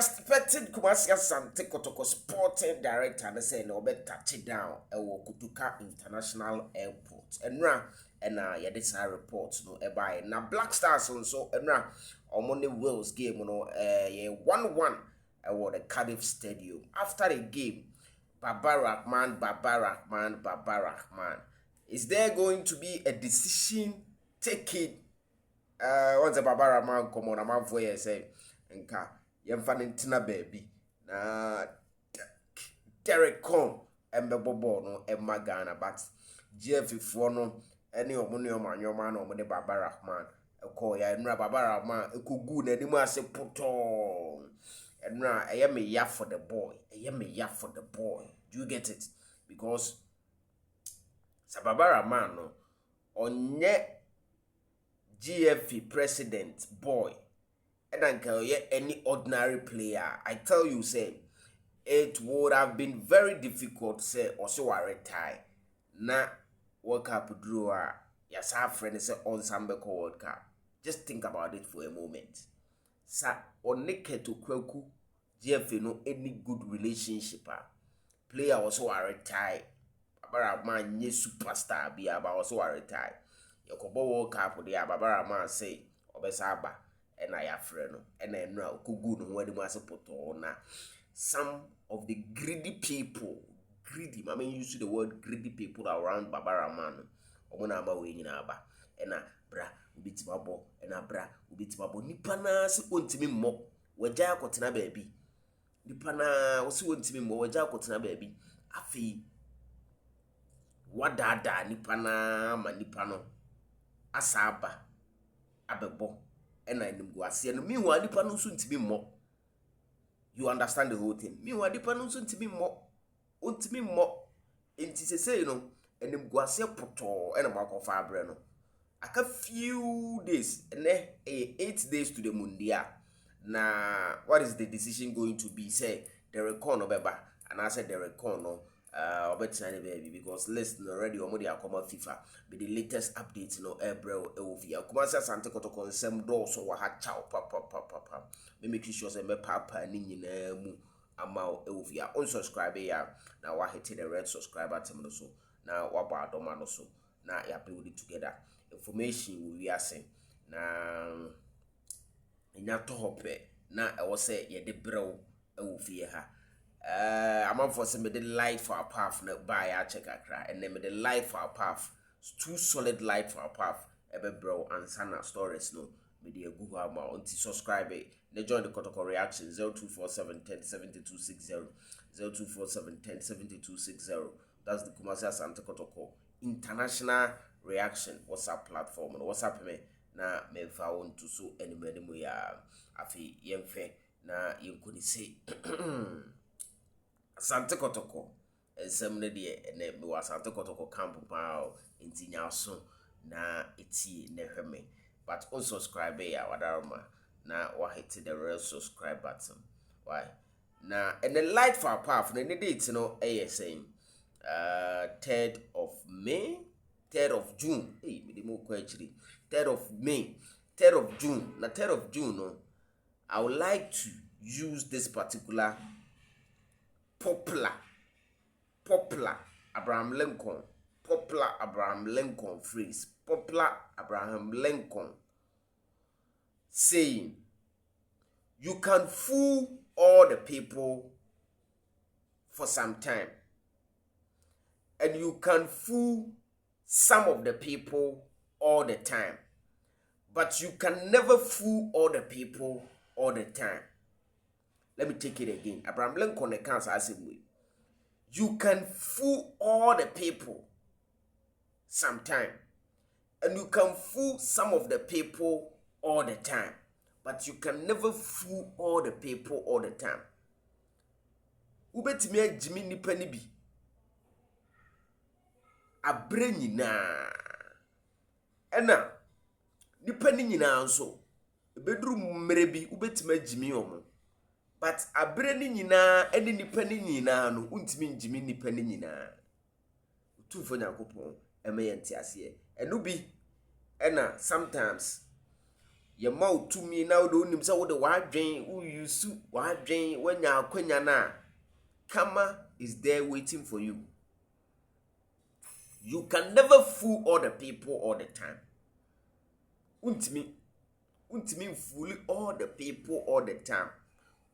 Respected Kumasi Asante Kotoko sporting director and say no be touch it down Kotoko International Airport. And yeah, this reports no by na Black Stars also on the Wales game yeah 1-1 the Cardiff Stadium. After the game, Baba Rahman. Is there going to be a decision taken? Once a Baba Rahman come on, I'm out for you say nka yemfa ntina baby na Derek Con embebobo no emma Ghana but GF4 no any omunyo no omune Baba Rahman eko ya enra Baba Rahman ekogu na nimu ase poto enra me ya for the boy do you get it? Because Baba Rahman no onye GF president boy and any ordinary player. I tell you, say, it would have been very difficult, say, also a retire. Na World Cup drew yes, our friend is on Sambeko World Cup. Just think about it for a moment. Sa oneke to kweku, GF no any good relationship. Player also a retire. Baba man ye superstar be about also a retire. Yokobo World Cup the Baba man say obesaba. And I have friend and I know Kugu no when was na some of the greedy people, I mean you see the word greedy people around Baba Rahman omuna aba we nyina aba and bra ubitimabo and bra ubitimabo nipa na se ontimi mmɔ wagya akotena baabi nipa na wo se ontimi mmɔ wagya akotena baabi afi wadada nipa na ma nipa no asaba abebo and I go see and meanwhile the panel soon to be more. You understand the whole thing. Meanwhile the panel soon to be more. It is a say, you know, and them go see poto and a mark of fabreno. A few days and then 8 days to the mundia. Now, what is the decision going to be? Say the record no beba, and I said the record no. Baby because listen already omodi akoma FIFA be the latest updates no bro ovia Kumasi Asante Kotoko sem do so wa ha chow papa me make sure say me papa ni nyina mu ama ovia unsubscribe ya na wa hit the red subscribe button so na wa ba adoma no so na ya build it together information we are saying na nya to hope na e wo say ye de bro ovia ha I'm on for some the light for our path no buy our check cry and then the light for our path too solid light for our path ebe bro and sana stories no media Google amount subscribe they join the Kotoko reaction 0247107260 0247107260 that's the Kumasi Asante Kotoko international reaction WhatsApp platform and WhatsApp me na me found to so anybody mo ya afi yemfe na yenkoni say Asante Kotoko semne de ene me wa Asante Kotoko camp pa inti nyaso na eti nehweme but unsubscribe ya wadaroma na wa hit the real subscribe button why na and the light for our path na date no saying 3rd of May 3rd of June me dey mo ko actually 3rd of May 3rd of June na 3rd of June no I would like to use this particular popular Abraham Lincoln phrase. Popular Abraham Lincoln saying, you can fool all the people for some time, and you can fool some of the people all the time, but you can never fool all the people all the time. Let me take it again. Abraham Lincoln accounts as a way. You can fool all the people sometime, and you can fool some of the people all the time, but you can never fool all the people all the time. Ubetimi Jimmy nipa ni bi abre nyina ena nipa ni nyina nso ebeduru mmere bi ubetimi Jimmy omo. But abre ni nyina eni nipa ni nyina no untimi njimi nipa ni nyina utufo nyakopon eme yenti ase enu bi ena sometimes Your mouth to me now don't him so the wife drain who you suit wife drain when you're quenya karma is there waiting for you. You can never fool all the people all the time. Untimi fool all the people all the time.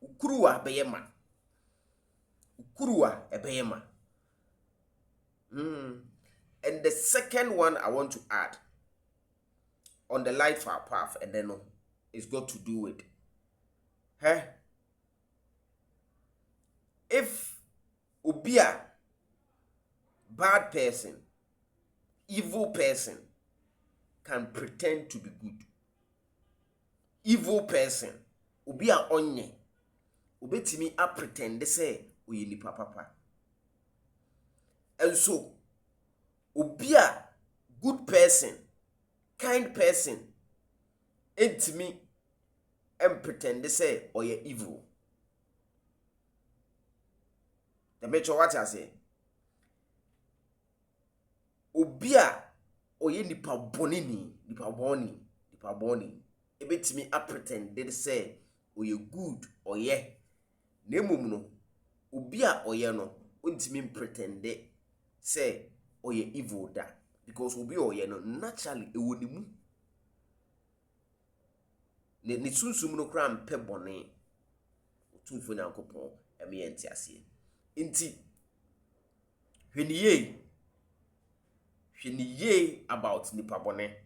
Ukuruwa beyema. Ukuruwa ebeyema. And the second one I want to add on the light far path, and then it's got to do with if Ubia bad person, evil person can pretend to be good. Evil person, Ubia onye, ubetimi a pretend they say uye nipa papa. And so, Ubia good person, kind person, intimi and pretend they say oye evil. The metro what I say. Ubia oye nipa bonini, nipa boni. Ebetimi a pretend they say oye good oye. Nemum no. Ubia oye no. Untimi pretend they say oye evil da. Because ubi oye no naturally ewonimu. Ne sunsum no kra mpe boni. Otumfo Nyankopɔn emi enti ase. Inti hweniye about nipa bone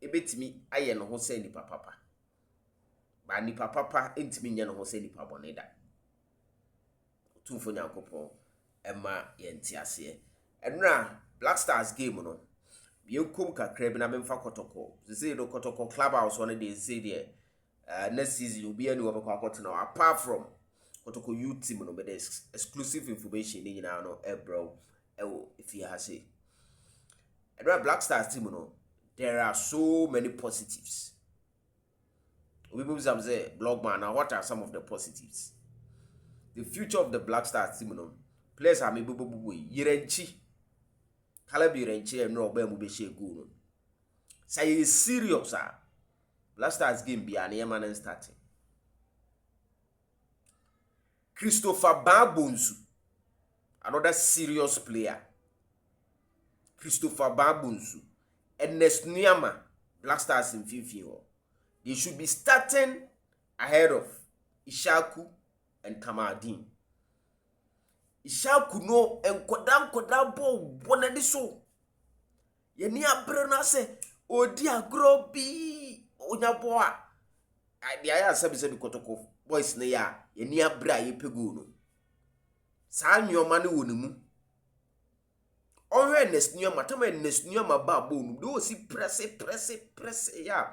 ebetimi aye no ho se nipa papa ba nipa papa entimi nye no ho se nipa bone da Otumfo Nyankopɔn ema yenti ase enra Black Stars game no bienkom kakra bi na memfa Kotoko say no Kotoko clubhouse one dey say there next season obi ani wo bekwa akotena apart from Kotoko youth team no, but there's exclusive information in no bro if you have say. And Black Stars team no, there are so many positives. We say blogman now what are some of the positives? The future of the Black Stars team no, players are maybe Yirenchi. Kalabi Yirenchi and no be mu be she go no. Say serious Black Stars game be an man starting. Christopher Babunsu, another serious player. Christopher Babunsu and Nesniama, Black Stars in Fifio. They should be starting ahead of Ishaku and Kamadin. Ishaku no and kodam one ediso. Yeni abrena se odia grobi onya boa. Idea sabi Kotoko boys na ya yeni abra ye pegu no. Sa nyoma ne wonimu. Onwe nesnyoma tama nesnyoma ba bonu. Do si press ya.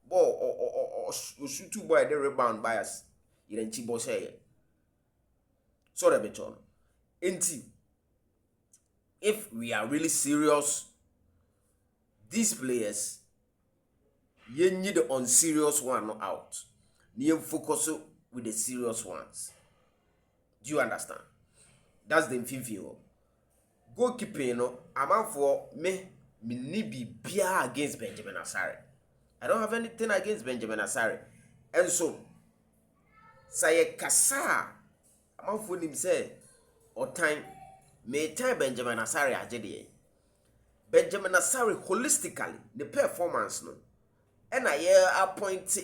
Bo shoot boy the rebound bias. Yirenchi bo say. So the beton. Enti if we are really serious, these players you need the unserious one out. You focus with the serious ones. Do you understand? That's the infinfio. Goalkeeping, I'm out for me nibi bia against Benjamin Asare. I don't have anything against Benjamin Asare. And so, say kasa, I'm out for him say, or time, may time Benjamin Asare ajedi. Benjamin Asare holistically, the performance no. And I point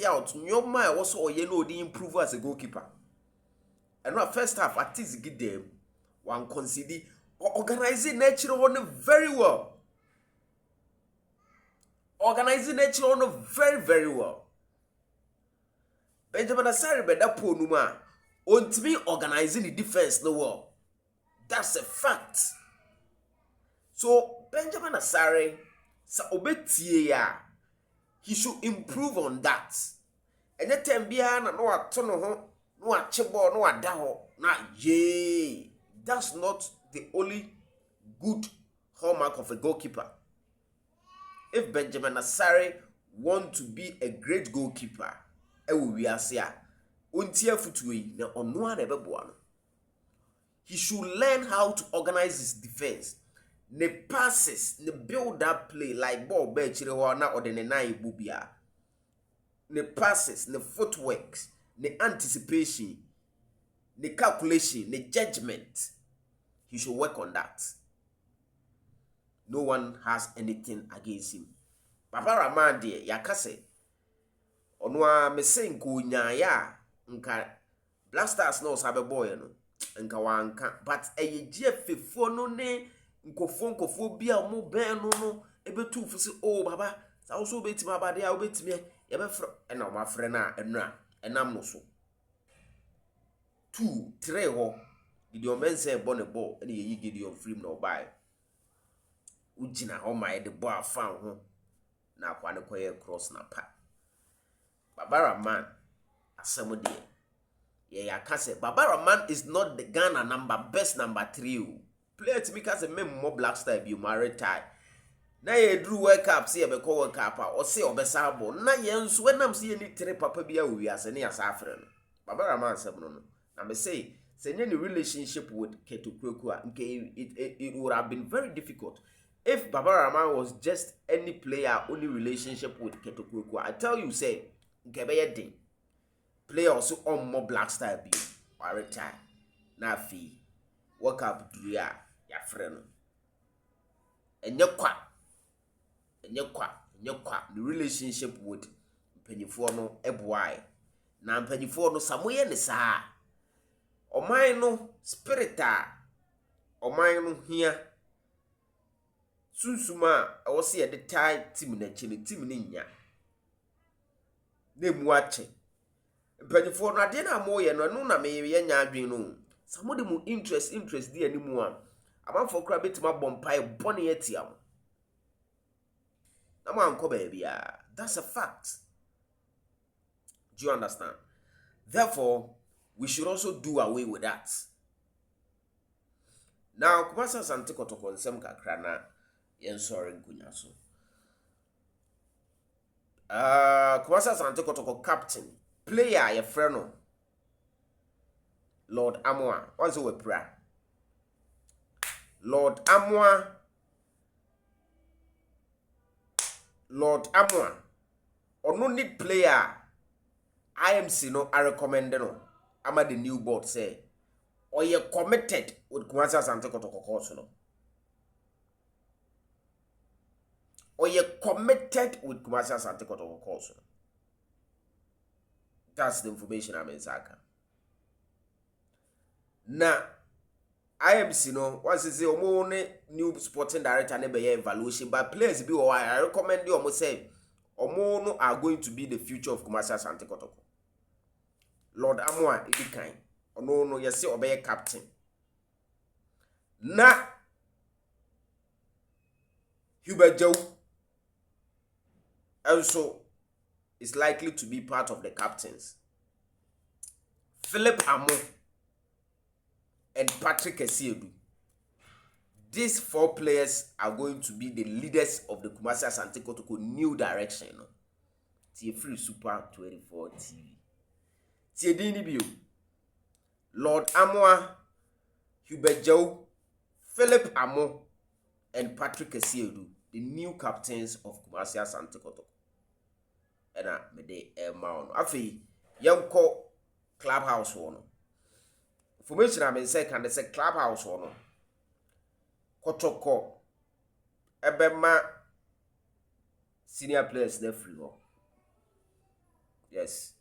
out Nyoma also yellow the improve as a goalkeeper. And our first half at least give them one consider organizing nature on very well. Organizing nature on very well. Benjamin Asare beda ponuma on to me organizing the defense no well. That's a fact. So Benjamin Asare sa obetie ya. He should improve on that. And that time bia na no atono ho, no achebo, no ada ho, na ye. That's not the only good hallmark of a goalkeeper. If Benjamin Asare want to be a great goalkeeper, he should learn how to organize his defense. ne passes, ne build up play like ball be chire ho na ode ne nan ebu bia. Ne passes, ne footworks, ne anticipation, ne calculation, ne judgment. He should work on that. No one has anything against him. Papa Rahman de yakase ono a mese nko nyaaya nka Black Stars no sabe boy no nka wanka but eyegie fefo no ne nkofo bia mo ben no ebetu fu se oh baba sa wo so betima abade a wo betime ye be fro na o ma fre na enura enam no so 2 3 ho Gideon mense bo ne ball ene ye Gideon free no buy ugina ho mai de ball afan ho na kwa ne koye cross na pa Baba Rahman asem de ye yakase Baba Rahman is not the Ghana best number 3 player to me case mem mo Black Star bi mare tie na ye drew World Cup se ye be call World Cup o se obesa bo na ye nso wenam se ye ni 3 papa bia wi ase ne ya sa afre no Baba Rahman asem no na me say any relationship with Kotoko it would have been very difficult if Baba Rahman was just any player only relationship with Kotoko. I tell you say nkebeye din player also on more Black Star bi or retire na fi World Cup duya ya frɛ no enye kwa the relationship with mpanyifo no eboai na mpanyifo no samoye ne saa oman no spirit a oman no hia sunsuma wo se ye de tie team na chine team ni nya na mu ache mpanyifo no ade na mo ye no na me ye nya adwen no samode mu interest di animu a amanfo kra betima bompai bone atia mo na mo anko ba bia that's a fact. Do you understand? Therefore we should also do away with that. Now kumasa Asante Kotoko nsem kakra na yen sori nkunya so kumasa Asante Kotoko captain player ye frɛ no Lord Amoa once we pray Lord Amoa ono need player IMC no I recommend no ama the new board say or you committed with Kumasi Asante Kotoko course no or you committed with Kumasi Asante Kotoko course no. That's the information I'm in Saka. Now IMC no once say omo new sporting director ne be evaluation but players be or I recommend you omo say omo no are going to be the future of Kumasi Asante Kotoko. Lord Amoa Edikan ono no yesi obey captain na Hubert Joe also is likely to be part of the captains. Philip Amo and Patrick Esiedu. These 4 players are going to be the leaders of the Kumasi Asante Kotoko new direction. Tie free Super 24 TV. Tie dini bio. Lord Amoa, Hubert Joe, Philip Amo, and Patrick Esiedu, the new captains of Kumasi Asante Kotoko. Ena me de maun. Afi yanko clubhouse wono. Information I say can they say clubhouse wono. Kotoko ebema senior players they free ho. Yes.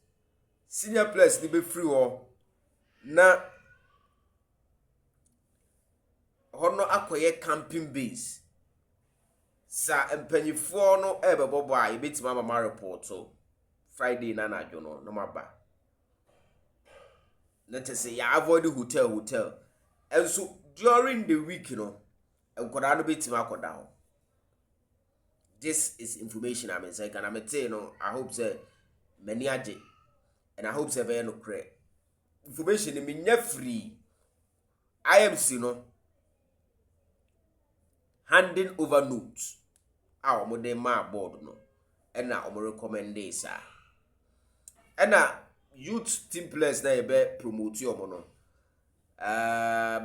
Senior players they be free ho. Na hono akoye camping base. Sa empanyifo no ebebobo a yebetima mama report so Friday na na jono no maba. Let us say ya avoid the hotel. And so during the week enkoda no betima akoda ho. This is information I'm saying and I'm saying I hope say many aje and I hope say very no correct. Information me nya free. IMC no handing over notes. Our modern ma board no. And now I recommend this. And now youth team players na be promote you mono.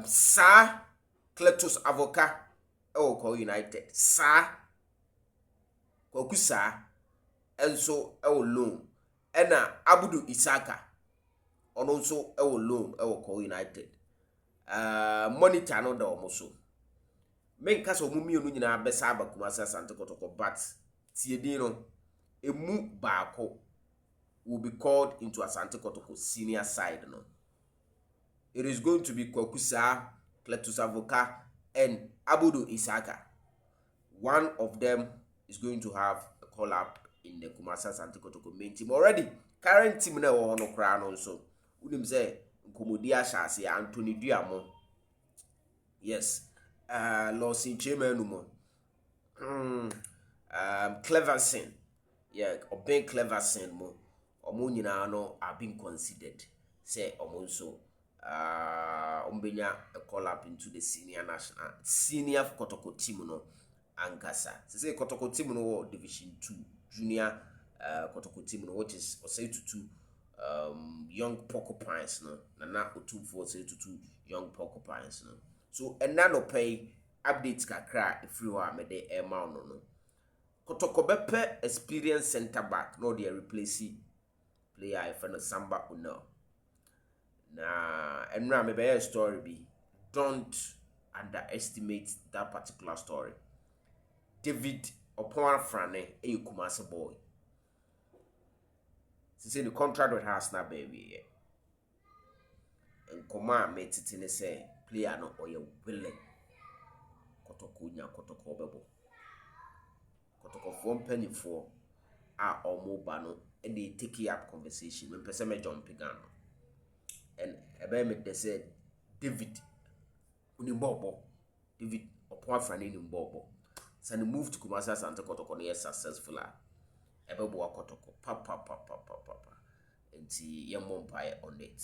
Sir Cletus Avoka ɛwɔ Kɔ United. Saa Kwaku saa enso ɛwɔ loan. Ɛna Abudu Isaka ɔno nso ɛwɔ loan ɛwɔ Kɔ United. Monitor no da ɔmo so. Menka so ɔmo mienu nyinaa bɛsa aba Kumasi Asante Kotoko, but tiedin no emu baako will be called into Asante Kotoko senior side no. It is going to be Kwaku Saa, Cletus Avoka, and Abudu Isaka. One of them is going to have a call up in the Kumasi Asante Kotoko main team already. Current team na wo no kra no so. Unim say Nkomodi Ashase Anthony Duamo. Yes. Lawson Chemenumo. Cleverson. Yeah, Oben Cleverson mo. Omo nyina no are being considered. Say omo so umbenya a call up into the senior Kotoko team no ankasa. Say Kotoko team no division 2 junior Kotoko team no, which is say to young porcupines no na otu for say to young porcupines no. So enano pay updates kakra free wa me de e ma no. Kotoko bepe experienced center back no dey replace player if no Samba Uno. Na enra me be story be. Don't underestimate that particular story. David Opon Frane e Kumasi boy. Say the contract with us na baby. And command made it in say player no or you willing. Kotoko nya Kotoko bebo. Kotoko 1 penny for or mobile no and they take it up conversation when person me jump again. And ebe me they said David Unimbobo. David Opon Frane Unimbobo. So he moved to Kumasi Asante Kotoko no successful. Ebe bo Kotoko papa. Nti ye on it.